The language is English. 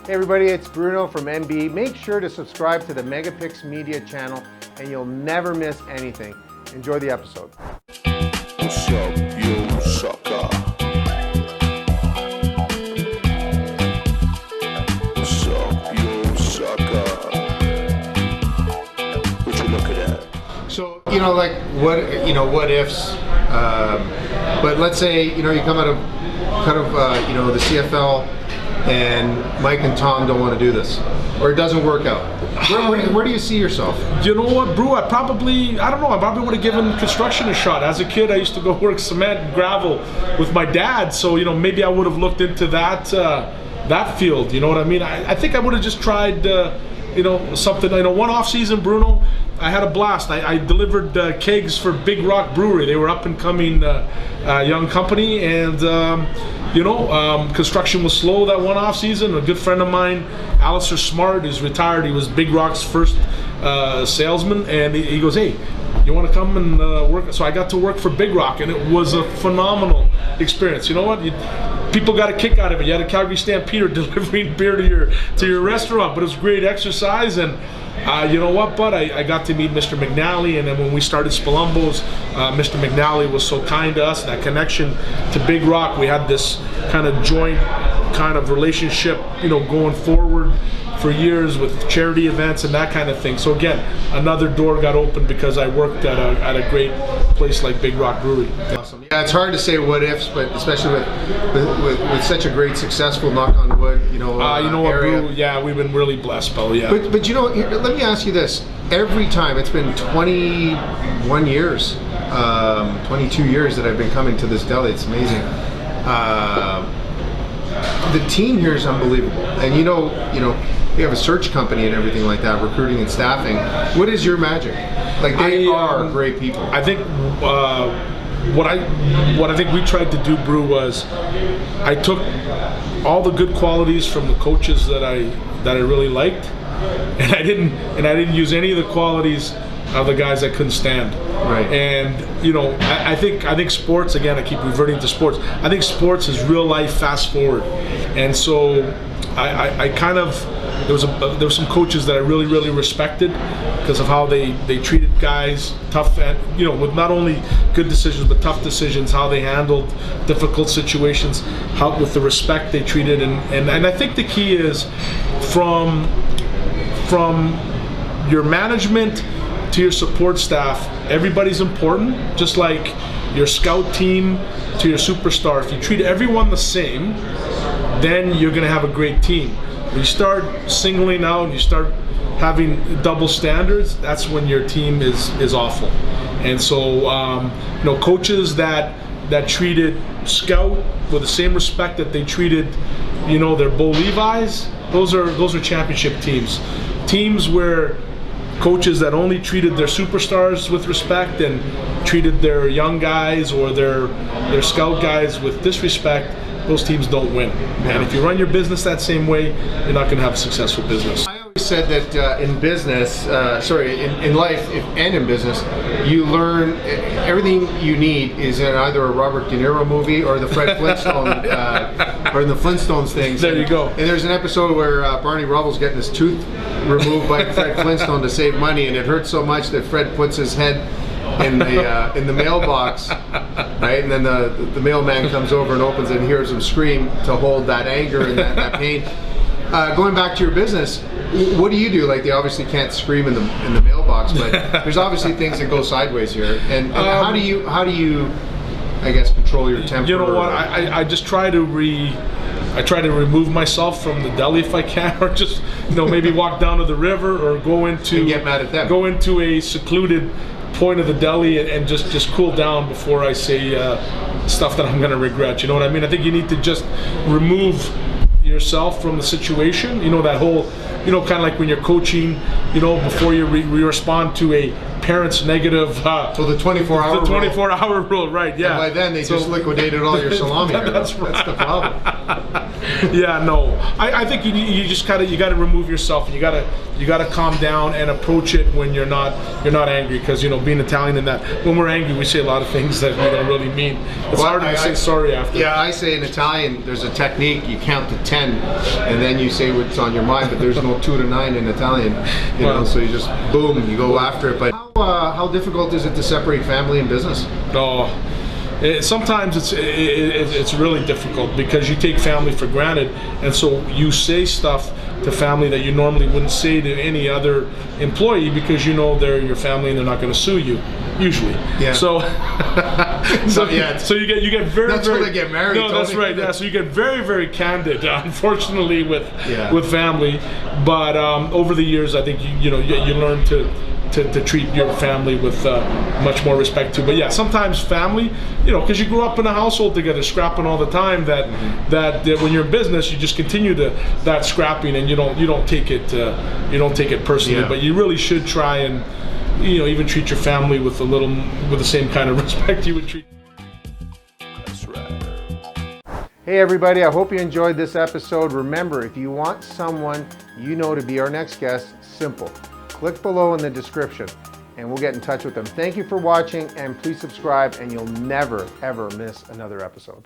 Hey everybody, it's Bruno from MB. Make sure to subscribe to the Megapix Media channel and you'll never miss anything. Enjoy the episode. What's up, you sucker? What's up, you sucker? What you looking at? So, like what ifs, but let's say, you come out of the CFL and Mike and Tom don't want to do this, or it doesn't work out. Where do you see yourself? You know what, Brew? I probably would have given construction a shot. As a kid, I used to go work cement and gravel with my dad, so maybe I would have looked into that field. You know what I mean? I think I would have just tried, something. One off season, Bruno. I had a blast. I delivered kegs for Big Rock Brewery. They were up and coming young company, and construction was slow that one off season. A good friend of mine, Alistair Smart, is retired. He was Big Rock's first salesman, and he goes, "Hey, you want to come and work?" So I got to work for Big Rock, and it was a phenomenal experience. You know what? People got a kick out of it. You had a Calgary Stampeder delivering beer to your restaurant, but it was great exercise. And you know what, bud? I got to meet Mr. McNally, and then when we started Spolumbos, Mr. McNally was so kind to us. That connection to Big Rock, we had this kind of joint kind of relationship, going forward for years with charity events and that kind of thing. So again, another door got opened because I worked at a great place like Big Rock Brewery. Awesome. Yeah, it's hard to say what ifs, but especially with such a great, successful, knock on wood, area. Brew, yeah, we've been really blessed, Bo. Yeah. But let me ask you this: every time, it's been 21 years, 22 years that I've been coming to this deli. It's amazing. The team here is unbelievable, and you have a search company and everything like that, recruiting and staffing. What is your magic? Like, they are great people. I think what I think we tried to do, Brew, was I took all the good qualities from the coaches that I really liked, and I didn't use any of the qualities of the guys I couldn't stand. Right. And I think sports, again, I keep reverting to sports. I think sports is real life fast forward, and so I kind of there was some coaches that I really respected because of how they treated guys tough, and with not only good decisions but tough decisions, how they handled difficult situations, how with the respect they treated, and I think the key is from your management to your support staff, everybody's important, just like your scout team to your superstar. If you treat everyone the same, then you're going to have a great team. When you start singling out and you start having double standards, that's when your team is awful. And so, coaches that treated scout with the same respect that they treated, their Bo Levi's, those are championship teams. Teams where coaches that only treated their superstars with respect and treated their young guys or their scout guys with disrespect, those teams don't win. Yeah. And if you run your business that same way, you're not going to have a successful business. I always said that in business, in life and in business, you learn everything you need is in either a Robert De Niro movie or the Fred Flintstone or in the Flintstones things. There you go. And there's an episode where Barney Rubble's getting his tooth removed by Fred Flintstone to save money, and it hurts so much that Fred puts his head in the mailbox, right? And then the mailman comes over and opens it and hears him scream to hold that anger and that pain. Going back to your business, what do you do? Like, they obviously can't scream in the mailbox, but there's obviously things that go sideways here. And how do you I guess control your temper? You know what? I just try to remove myself from the deli if I can, or just maybe walk down to the river or go into and get mad at them. Go into a secluded point of the deli and just cool down before I say stuff that I'm going to regret. You know what I mean? I think you need to just remove yourself from the situation. That whole, kind of like when you're coaching, before you respond to a parent's negative. So the 24-hour. The 24-hour rule, right? Yeah. And by then they just liquidated all your salami. That's right. That's the problem. Yeah, no. I think you just you gotta remove yourself, and you gotta calm down and approach it when you're not angry, because being Italian, and that when we're angry we say a lot of things that we don't really mean. It's hard to say sorry after. Yeah, I say in Italian there's a technique. You count to 10 and then you say what's on your mind, but there's no 2 to 9 in Italian. You know, so you just boom, you go after it. But how difficult is it to separate family and business? Oh. Sometimes it's really difficult, because you take family for granted, and so you say stuff to family that you normally wouldn't say to any other employee, because they're your family and they're not going to sue you usually. Yeah. So so you get very that's very, when they get married. No, that's right. Yeah. So you get very very candid, unfortunately, with family. But over the years, I think you learn to treat your family with much more respect too. But yeah, sometimes family, because you grew up in a household together, scrapping all the time, that when you're in business, you just continue that scrapping, and you don't take it personally. Yeah. But you really should try and even treat your family with the same kind of respect you would treat. That's right. Hey everybody, I hope you enjoyed this episode. Remember, if you want someone to be our next guest, simple. Click below in the description and we'll get in touch with them. Thank you for watching, and please subscribe, and you'll never ever miss another episode.